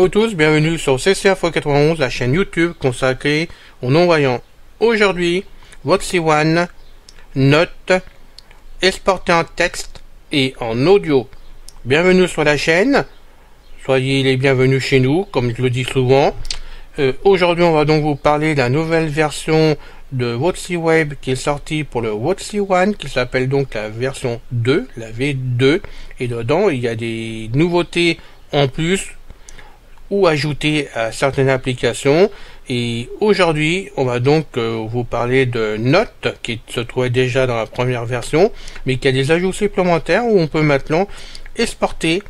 Ciao à tous, bienvenue sur CCInfo 91, la chaîne YouTube consacrée aux non-voyants. Aujourd'hui, Voxy One, note, exporté en texte et en audio. Bienvenue sur la chaîne, soyez les bienvenus chez nous, comme je le dis souvent. Aujourd'hui, on va donc vous parler de la nouvelle version de Voxy Web qui est sortie pour le Voxy One, qui s'appelle donc la version 2, la V2, et dedans, il y a des nouveautés en plus ou ajouter à certaines applications. Et aujourd'hui, on va donc vous parler de Note, qui se trouvait déjà dans la première version, mais qui a des ajouts supplémentaires où on peut maintenant exporter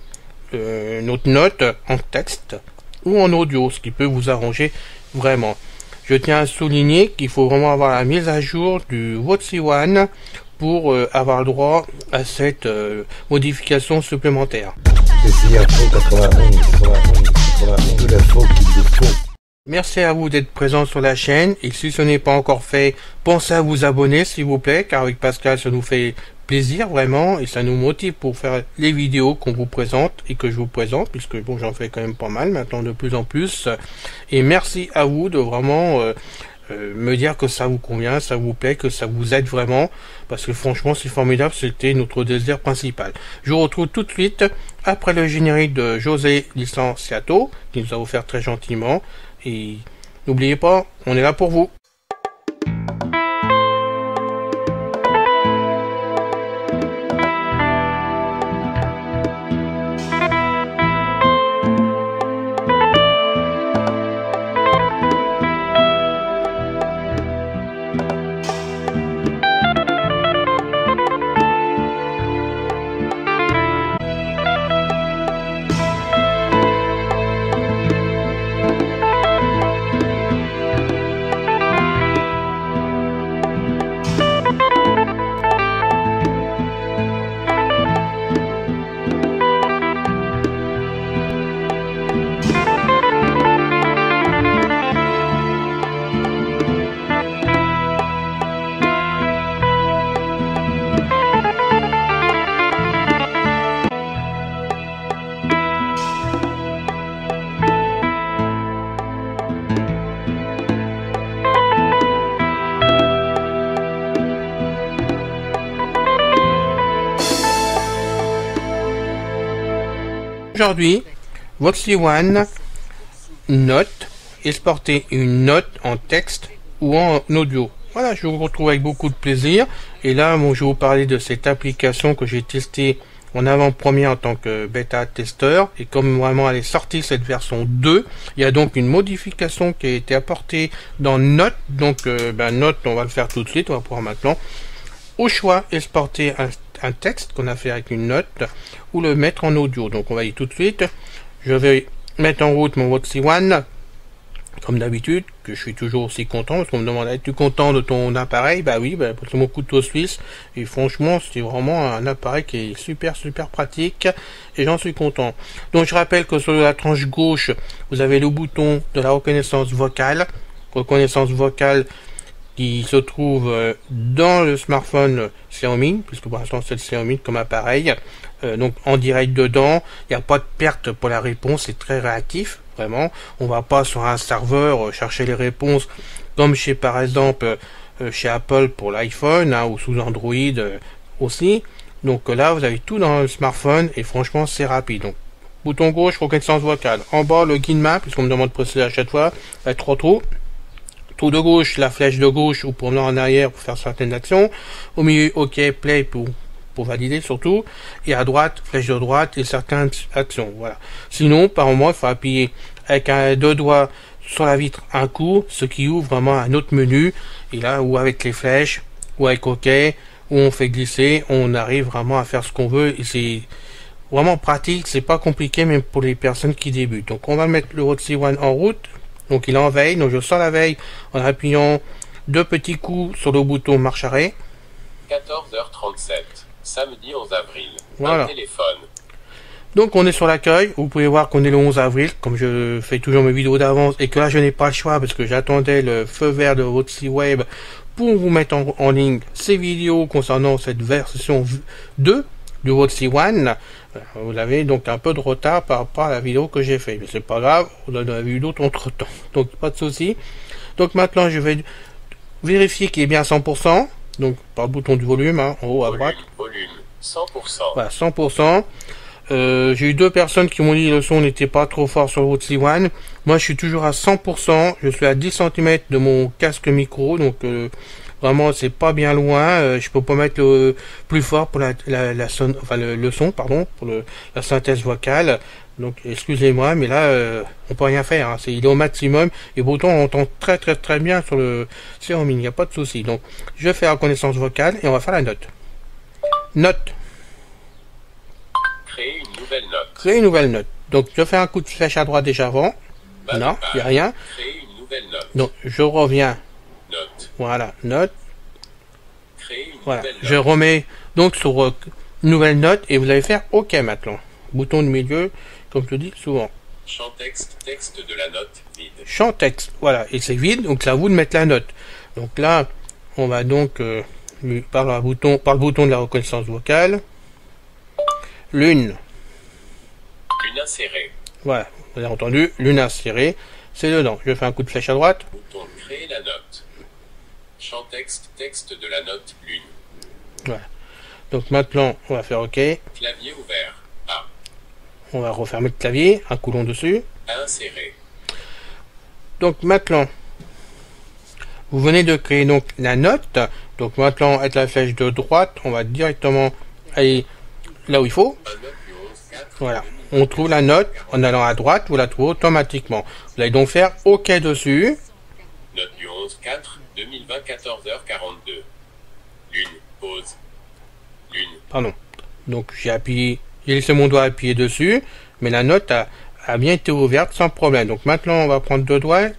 notre note en texte ou en audio, ce qui peut vous arranger vraiment. Je tiens à souligner qu'il faut vraiment avoir la mise à jour du Voxy One pour avoir le droit à cette modification supplémentaire. Merci à vous d'être présents sur la chaîne, et si ce n'est pas encore fait, pensez à vous abonner s'il vous plaît, car avec Pascal ça nous fait plaisir vraiment, et ça nous motive pour faire les vidéos qu'on vous présente et que je vous présente, puisque bon, j'en fais quand même pas mal maintenant de plus en plus. Et merci à vous de vraiment me dire que ça vous convient, ça vous plaît, que ça vous aide vraiment, parce que franchement c'est formidable, c'était notre désir principal. Je vous retrouve tout de suite après le générique de José Licenciato, qui nous a offert très gentiment, et n'oubliez pas, on est là pour vous. Aujourd'hui, Voxy One, note, exporter une note en texte ou en audio. Voilà, je vous retrouve avec beaucoup de plaisir. Et là, bon, je vais vous parler de cette application que j'ai testée en avant-première en tant que bêta-testeur. Et comme vraiment elle est sortie cette version 2, il y a donc une modification qui a été apportée dans Note. Donc, Note, on va le faire tout de suite, on va pouvoir maintenant, au choix, exporter un texte qu'on a fait avec une note ou le mettre en audio. Donc on va y tout de suite. Je vais mettre en route mon Voxy One comme d'habitude, que je suis toujours aussi content, parce qu'on me demande, es-tu content de ton appareil? Bah oui, c'est mon couteau suisse, et franchement c'est vraiment un appareil qui est super pratique, et j'en suis content. Donc je rappelle que sur la tranche gauche vous avez le bouton de la reconnaissance vocale qui se trouve dans le smartphone Xiaomi, puisque pour l'instant c'est le Xiaomi comme appareil, donc en direct dedans, il n'y a pas de perte pour la réponse, c'est très réactif, vraiment, on va pas sur un serveur chercher les réponses, comme chez par exemple chez Apple pour l'iPhone, ou sous Android aussi, donc là vous avez tout dans le smartphone, et franchement c'est rapide. Donc bouton gauche, reconnaissance vocale, en bas le guide main, puisqu'on me demande de préciser à chaque fois, trois trous. Trou de gauche, la flèche de gauche ou pour venir en arrière pour faire certaines actions. Au milieu, OK, play pour valider surtout. Et à droite, flèche de droite et certaines actions. Voilà. Sinon, par moment, il faut appuyer avec deux doigts sur la vitre un coup, ce qui ouvre vraiment un autre menu. Et là, ou avec les flèches, ou avec OK, où on fait glisser, on arrive vraiment à faire ce qu'on veut. Et c'est vraiment pratique, c'est pas compliqué même pour les personnes qui débutent. Donc on va mettre le Voxy One en route. Donc il est en veille, donc je sors la veille en appuyant deux petits coups sur le bouton marche arrêt. 14h37, samedi 11 avril. Voilà. Un téléphone. Donc on est sur l'accueil, vous pouvez voir qu'on est le 11 avril, comme je fais toujours mes vidéos d'avance, et que là je n'ai pas le choix parce que j'attendais le feu vert de Voxy Web pour vous mettre en ligne ces vidéos concernant cette version 2 du Voxy One. Vous avez donc un peu de retard par rapport à la vidéo que j'ai fait, mais c'est pas grave, on en a vu d'autres entre temps, donc pas de souci. Donc maintenant je vais vérifier qu'il est bien à 100%, donc par le bouton du volume, hein, en haut à droite. Volume, 100%. Voilà, 100%. J'ai eu 2 personnes qui m'ont dit que le son n'était pas trop fort sur le Rode One. Moi je suis toujours à 100%, je suis à 10 cm de mon casque micro, donc vraiment c'est pas bien loin. Je peux pas mettre le plus fort pour le son, pardon, pour la synthèse vocale. Donc excusez-moi, mais là on peut rien faire, hein. Il est au maximum et pourtant on entend très bien sur le Xiaomi, il n'y a pas de souci. Donc je vais faire la reconnaissance vocale et on va faire la note. Note. Créer une nouvelle note. Créer une nouvelle note. Donc je fais un coup de flèche à droite déjà avant. Non, il n'y a rien. Créer une nouvelle note. Donc je reviens. Note. Voilà, note. Créer une Voilà, nouvelle note. je remets donc sur nouvelle note et vous allez faire OK maintenant. Bouton du milieu, comme je le dis souvent. Champ texte, texte de la note, vide. Champ texte, voilà, et c'est vide, donc c'est à vous de mettre la note. Donc là, on va donc par le bouton de la reconnaissance vocale. Lune. Lune insérée. Voilà, vous avez entendu, lune insérée, c'est dedans. Je fais un coup de flèche à droite. Bouton créer la note. Champ texte, texte de la note, lune. Voilà. Donc maintenant, on va faire OK. Clavier ouvert. A. On va refermer le clavier, un coulon dessus. À insérer. Donc maintenant, vous venez de créer donc la note. Donc maintenant, avec la flèche de droite, on va directement aller là où il faut. Un note du 11-4. Voilà. On trouve la note en allant à droite, vous la trouvez automatiquement. Vous allez donc faire OK dessus. Note du 11-4, 2020, 14h42. Lune, pause. Lune. Pardon. Donc j'ai laissé mon doigt appuyer dessus, mais la note a bien été ouverte sans problème. Donc maintenant, on va prendre 2 doigts,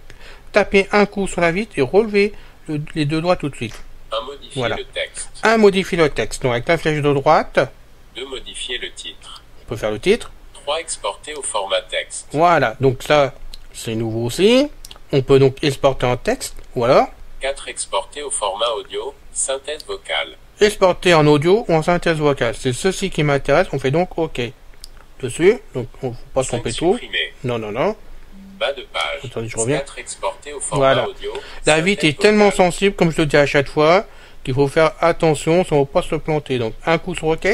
taper un coup sur la vitre et relever les 2 doigts tout de suite. Un modifier Voilà. le texte. Un modifie le texte. Donc avec la flèche de droite, 2 modifier le titre. on peut faire le titre. 3 exporter au format texte. Voilà. Donc ça, c'est nouveau aussi. On peut donc exporter en texte, ou alors 4 exporter au format audio, synthèse vocale. exporter en audio ou en synthèse vocale. C'est ceci qui m'intéresse. On fait donc OK dessus. Donc on ne faut pas se 5 tromper tout. supprimer. Non. Bas de page. Attendez, je reviens. 4 exporter au format Voilà. audio. La synthèse vitre est vocale. tellement sensible, comme je le dis à chaque fois, qu'il faut faire attention, ça ne va pas se planter. Donc un coup sur OK.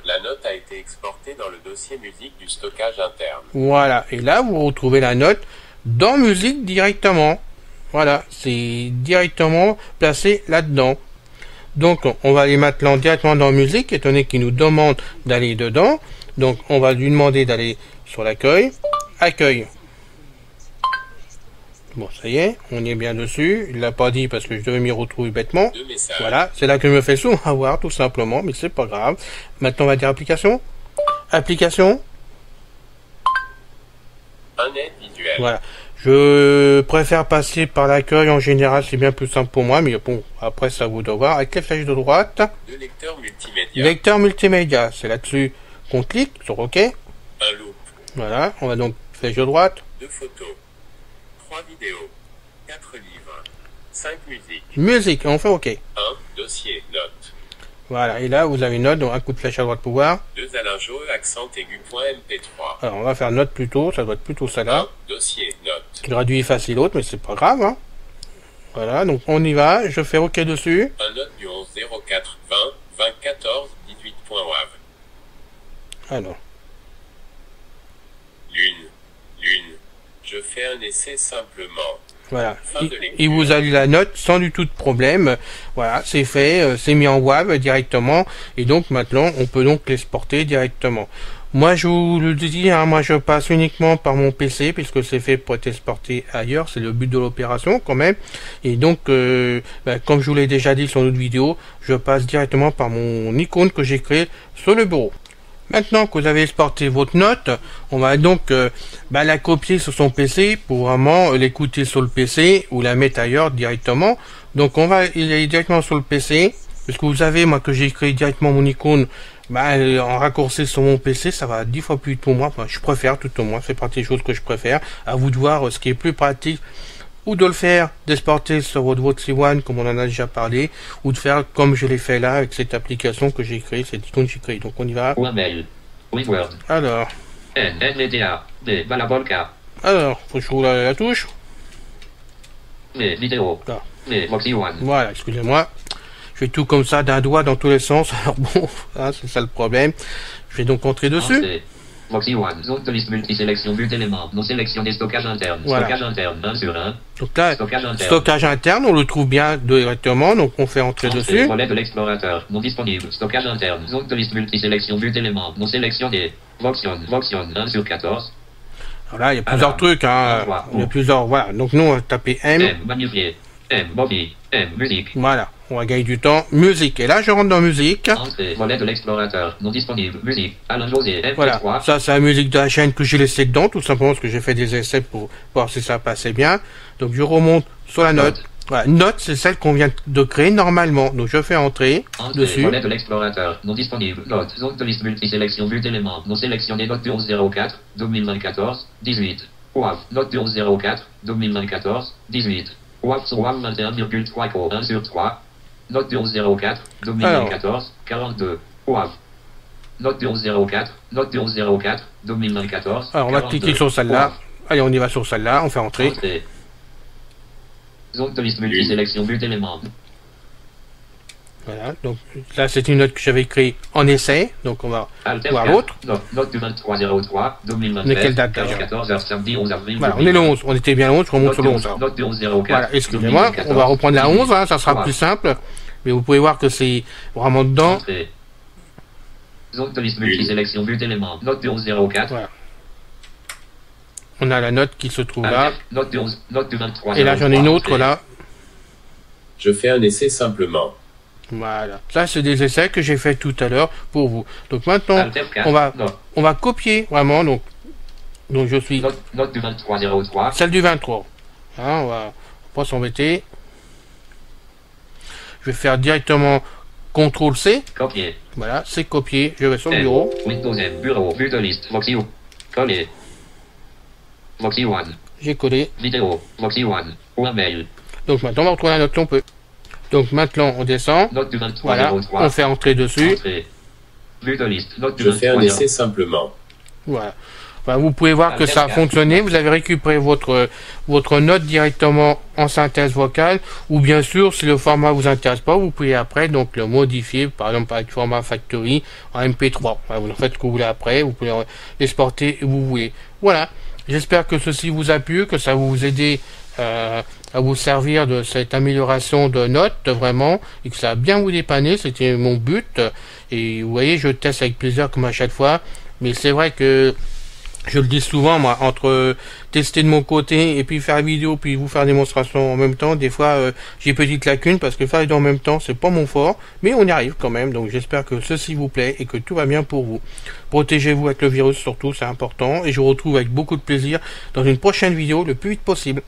La note a été exportée dans le dossier musique du stockage interne. Voilà. Et là, vous retrouvez la note dans musique directement. Voilà. C'est directement placé là-dedans. Donc, on va aller maintenant directement dans musique, étant donné qu'il nous demande d'aller dedans. Donc, on va lui demander d'aller sur l'accueil. Accueil. Bon, ça y est, on y est bien dessus. Il l'a pas dit parce que je devais m'y retrouver bêtement. 2 messages. Voilà, c'est là que je me fais souvent avoir, tout simplement, mais c'est pas grave. Maintenant, on va dire application. Application. Un aide visuel. Voilà. Je préfère passer par l'accueil en général, c'est bien plus simple pour moi, mais bon, après, ça vous doit voir. Avec les flèches de droite. 2 lecteurs multimédia. Lecteur multimédia, c'est là-dessus qu'on clique sur OK. Un loop. Voilà, on va donc flèche de droite. 2 photos. 3 vidéos. 4 livres. 5 musiques. Musique, on fait OK. 1 dossier, note. Voilà, et là, vous avez une note, donc un coup de flèche à droite pour voir. 2 Alain Jo, accent aigu, point MP3. Alors, on va faire note plutôt, ça doit être plutôt ça là. 1 dossier, note. Qui traduit facile l'autre, mais c'est pas grave, hein. Voilà, donc on y va, je fais OK dessus. Un note du 11 04 20 20 14 18.wav. Alors, Lune. Lune. Je fais un essai simplement. voilà. Fin de lecture. Il vous a lu la note sans du tout de problème. Voilà, c'est fait, c'est mis en WAV directement. Et donc maintenant, on peut donc l'exporter directement. Moi, je vous le dis, hein, moi je passe uniquement par mon PC puisque c'est fait pour être exporté ailleurs. C'est le but de l'opération quand même. Et donc, comme je vous l'ai déjà dit sur notre vidéo, je passe directement par mon icône que j'ai créé sur le bureau. Maintenant que vous avez exporté votre note, on va donc la copier sur son PC pour vraiment l'écouter sur le PC ou la mettre ailleurs directement. Donc on va y aller directement sur le PC, parce que vous savez, moi que j'ai créé directement mon icône, en raccourci sur mon PC, ça va 10 fois plus vite pour moi. Enfin, je préfère tout au moins, c'est partie des choses que je préfère. À vous de voir ce qui est plus pratique ou de le faire, d'exporter sur votre VOTC One, comme on en a déjà parlé, ou de faire comme je l'ai fait là, avec cette application que j'ai créée, cette icône que j'ai créée. Donc on y va. Alors. Alors, faut que je roule la touche. Voilà, excusez-moi. Je fais tout comme ça d'un doigt dans tous les sens. Alors bon, hein, c'est ça le problème. Je vais donc entrer dessus. Voxy One, zone de liste multisélection, but d'éléments, non sélectionné, stockage interne, voilà. Stockage interne, 1 sur 1. Donc là, stockage interne, on le trouve bien directement, donc on fait entrer dessus. Volet de l'explorateur, non disponible, stockage interne, zone de liste multisélection, but d'éléments, non sélectionné, Voxion, 1 sur 14. Voilà, il y a plusieurs trucs, hein. Il y a plusieurs, voilà. Donc nous, on va taper M. Magnifié, Bobby, musique. Voilà, on va gagner du temps. Musique, et là je rentre dans musique. Entrée, volet de l'explorateur, non disponible, musique, Alain José, MP3. Voilà, ça c'est la musique de la chaîne que j'ai laissé dedans, tout simplement parce que j'ai fait des essais pour voir si ça passait bien. Donc je remonte sur la note. Voilà, note c'est celle qu'on vient de créer normalement. Donc je fais entrer dessus. Volet de l'explorateur, non disponible, note, zone de liste multisélection, but d'éléments, non sélectionné, note du 1104, 2024, 18. WAV, note du 1104, 2024, 18. WAV sur WAV 21,3 co, 1 sur 3. Note du 1104, 2014, 42. WAV. Note du 1104, note du 1104, 2014. Alors on va cliquer sur celle-là. Allez, on y va sur celle-là, on fait entrer. Zone de liste multisélection, but d'éléments. Voilà, donc là c'est une note que j'avais créée en essai, donc on va voir l'autre. Note du 2303, 2024. Mais quelle date déjà 14h samedi 11 avril. Voilà, on est le 11, on était bien le 11, je remonte sur le 11. Note du 1104. Voilà, excusez-moi, on va reprendre la 11, hein, ça sera plus simple. Mais vous pouvez voir que c'est vraiment dedans. Zone de liste multisélection, but d'éléments. Note du 1104. Voilà. On a la note qui se trouve là. Note du 23. Et là j'en ai une autre là. Je fais un essai simplement. Voilà. Ça c'est des essais que j'ai fait tout à l'heure pour vous. Donc maintenant on va copier vraiment. Donc je suis. Note du 2303. Celle du 23. Hein, on va pas s'embêter. Je vais faire directement CTRL C. Copier. Voilà, c'est copié. Je vais sur le bureau. Windows M, bureau, vue de liste, Voxy One. Coller. Voxy One. J'ai collé. Vidéo, Voxy One. Ou un mail. Donc maintenant on va retrouver la note qu'on peut. Donc maintenant on descend. Note du 2303. Voilà, on fait entrer dessus. Vue de liste, note du Je fais un essai simplement. Voilà. Enfin, vous pouvez voir que ça a fonctionné. Vous avez récupéré votre note directement en synthèse vocale, ou bien sûr, si le format vous intéresse pas, vous pouvez après donc le modifier, par exemple avec format Factory en MP3. Voilà, vous en faites ce que vous voulez après. Vous pouvez l'exporter où vous voulez. Voilà. J'espère que ceci vous a plu, que ça vous aider à vous servir de cette amélioration de notes vraiment, et que ça a bien vous dépanner. C'était mon but. Et vous voyez, je teste avec plaisir comme à chaque fois. Mais c'est vrai que je le dis souvent, moi, entre tester de mon côté et puis faire la vidéo puis vous faire démonstration en même temps, des fois j'ai petite lacune parce que faire les deux en même temps c'est pas mon fort, mais on y arrive quand même. Donc j'espère que ceci vous plaît et que tout va bien pour vous. Protégez-vous avec le virus surtout, c'est important, et je vous retrouve avec beaucoup de plaisir dans une prochaine vidéo le plus vite possible.